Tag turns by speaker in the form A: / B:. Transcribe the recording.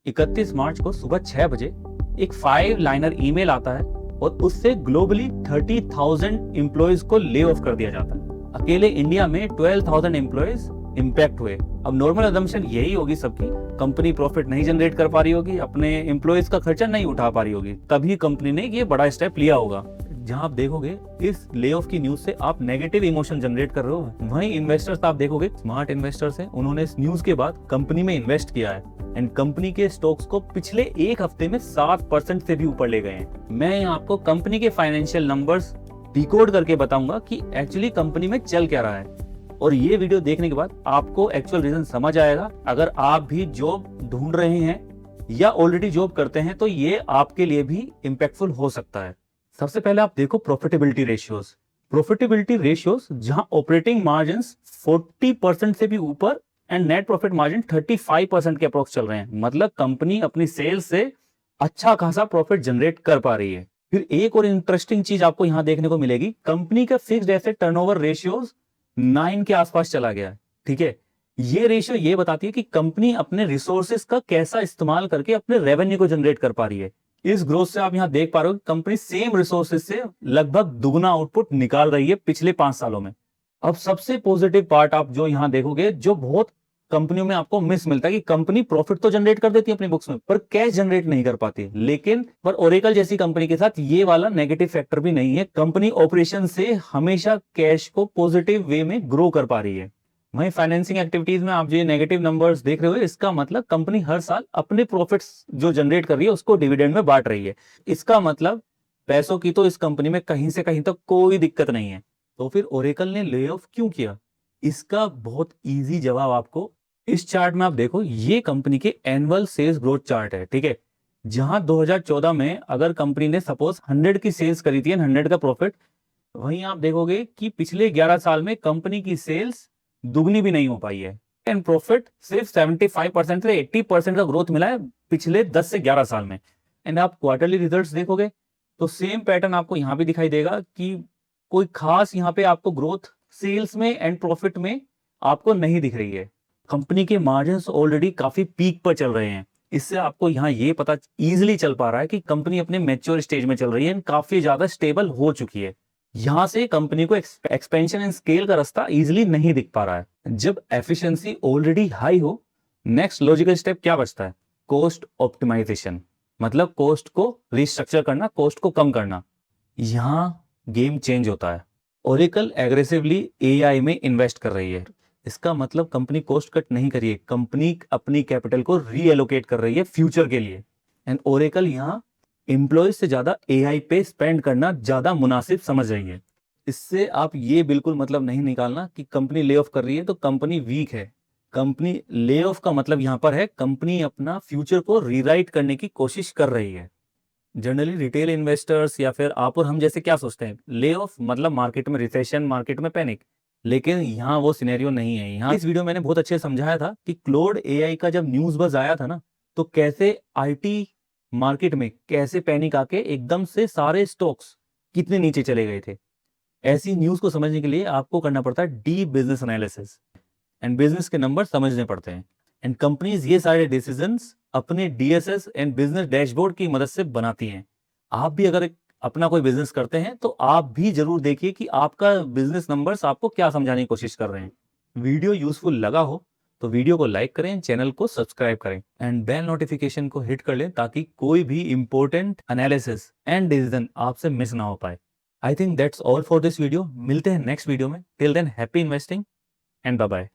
A: 31 मार्च को सुबह 6 बजे एक 5 लाइनर ईमेल आता है और उससे ग्लोबली 30,000 एम्प्लॉयज को ले ऑफ कर दिया जाता है। अकेले इंडिया में 12,000 एम्प्लॉयज इम्पैक्ट हुए। अब नॉर्मल अजम्पशन यही होगी सबकी, कंपनी प्रॉफिट नहीं जनरेट कर पा रही होगी, अपने एम्प्लॉयज का खर्चा नहीं उठा पा रही होगी, तभी कंपनी ने ये बड़ा स्टेप लिया होगा। जहां आप देखोगे इस ले ऑफ की न्यूज से आप नेगेटिव इमोशन जनरेट कर रहे हो, वहीं इन्वेस्टर्स आप देखोगे स्मार्ट इन्वेस्टर्स हैं, उन्होंने इस न्यूज के बाद कंपनी में इन्वेस्ट किया है एंड कंपनी के स्टॉक्स को पिछले एक हफ्ते में 7% से भी ऊपर ले गए हैं। मैं आपको कंपनी के फाइनेंशियल नंबर्स डिकोड करके बताऊंगा कि एक्चुअली कंपनी में चल क्या रहा है, और ये वीडियो देखने के बाद आपको एक्चुअल रीजन समझ आएगा। अगर आप भी जॉब ढूंढ रहे हैं या ऑलरेडी जॉब करते हैं तो ये आपके लिए भी इम्पैक्टफुल हो सकता है। सबसे पहले आप देखो प्रॉफिटेबिलिटी रेशियोज। प्रॉफिटेबिलिटी रेशियोज जहां ऑपरेटिंग मार्जिन 40% से भी ऊपर एंड नेट प्रॉफिट मार्जिन 35% के अप्रोक्स चल रहे हैं, मतलब कंपनी अपनी सेल्स से अच्छा खासा प्रॉफिट जनरेट कर पा रही है। फिर एक और इंटरेस्टिंग चीज आपको यहां देखने को मिलेगी, कंपनी का फिक्स्ड एसेट टर्नओवर रेशियोज 9 के आसपास चला गया है। ठीक है, ये रेशियो ये बताती है कि कंपनी अपने रिसोर्सेज का कैसा इस्तेमाल करके अपने रेवेन्यू को जनरेट कर पा रही है। इस ग्रोथ से आप यहां देख पा रहे हो कंपनी सेम रिसोर्सेज से लगभग दुगना आउटपुट निकाल रही है पिछले 5 सालों में। अब सबसे पॉजिटिव पार्ट आप जो यहां देखोगे, जो बहुत कंपनियों में आपको मिस मिलता है कि कंपनी प्रॉफिट तो जनरेट कर देती है अपनी बुक्स में पर कैश जनरेट नहीं कर पाती। लेकिन पर ओरेकल जैसी कंपनी के साथ ये वाला नेगेटिव फैक्टर भी नहीं है, कंपनी ऑपरेशन से हमेशा कैश को पॉजिटिव वे में ग्रो कर पा रही है। वहीं फाइनेंसिंग एक्टिविटीज में आप जो ये नेगेटिव नंबर्स देख रहे हो, इसका मतलब कंपनी हर साल अपने प्रॉफिट्स जो जनरेट कर रही है उसको डिविडेंड में बांट रही है। इसका मतलब पैसों की तो इस कंपनी में कहीं से कहीं तक कोई दिक्कत नहीं है। तो फिर ओरेकल ने ले ऑफ क्यों किया? इसका बहुत इजी जवाब आपको इस चार्ट में आप देखो। ये कंपनी के एनुअल सेल्स ग्रोथ चार्ट है। ठीक है, जहां 2014 में अगर कंपनी ने सपोज 100 की सेल्स करी थी, 100 का प्रॉफिट, वहीं आप देखोगे कि पिछले 11 साल में कंपनी की सेल्स दुगनी भी नहीं हो पाई है एंड प्रॉफिट सिर्फ 75% से 80% का ग्रोथ मिला है पिछले 10 से 11 साल में। एंड आप क्वार्टरली रिजल्ट्स देखोगे तो सेम पैटर्न आपको यहां भी दिखाई देगा कि कोई खास यहां पे आपको ग्रोथ सेल्स में एंड प्रॉफिट में आपको नहीं दिख रही है। कंपनी के मार्जिन्स ऑलरेडी काफी पीक पर चल रहे हैं। इससे आपको यहाँ ये पता इजीली चल पा रहा है कि कंपनी अपने मैच्योर स्टेज में चल रही है, काफी ज्यादा स्टेबल हो चुकी है। यहां से कंपनी को एक्सपेंशन एंड स्केल का रास्ता इजीली नहीं दिख पा रहा है। जब एफिशिएंसी ऑलरेडी हाई हो, नेक्स्ट लॉजिकल स्टेप क्या बचता है? कॉस्ट ऑप्टिमाइजेशन, मतलब कॉस्ट को रिस्ट्रक्चर करना, कॉस्ट को कम करना। यहां गेम चेंज होता है। ओरेकल एग्रेसिवली एआई में इन्वेस्ट कर रही है। इसका मतलब कंपनी कॉस्ट कट नहीं कर रही है, कंपनी अपनी कैपिटल को रीएलोकेट कर रही है फ्यूचर के लिए। एंड ओरेकल यहां एम्प्लॉयज से ज्यादा एआई पे स्पेंड करना ज्यादा मुनासिब समझ रही है। इससे आप ये बिल्कुल मतलब नहीं निकालना कि कंपनी ले ऑफ कर रही है तो कंपनी वीक है। कंपनी ले ऑफ का मतलब यहां पर है कंपनी अपना फ्यूचर को रीराइट करने की कोशिश कर रही है। जनरली रिटेल इन्वेस्टर्स या फिर आप और हम जैसे क्या सोचते हैं, ले ऑफ मतलब मार्केट में रिसेशन, मार्केट में पैनिक। लेकिन यहाँ वो सिनेरियो नहीं है। यहाँ इस वीडियो मैंने बहुत अच्छे से समझाया था कि क्लोड एआई का जब न्यूज बज आया था ना, तो कैसे आईटी मार्केट में कैसे पैनिक आके एकदम से सारे स्टॉक्स कितने नीचे चले गए थे। ऐसी न्यूज को समझने के लिए आपको करना पड़ता है deep business analysis and business के नंबर समझने पड़ते हैं। एंड कंपनीज ये सारे डिसीजंस अपने डीएसएस एंड बिजनेस डैशबोर्ड की मदद से बनाती हैं। आप भी अगर अपना कोई बिजनेस करते हैं तो आप भी जरूर देखिए कि आपका बिजनेस नंबर्स आपको क्या समझाने की कोशिश कर रहे हैं। वीडियो यूजफुल लगा हो तो वीडियो को लाइक करें, चैनल को सब्सक्राइब करें एंड बेल नोटिफिकेशन को हिट कर लें ताकि कोई भी इंपॉर्टेंट एनालिसिस एंड डिसीजन आपसे मिस ना हो पाए। I think that's all for this video. मिलते हैं नेक्स्ट वीडियो में। Till then happy investing and bye bye.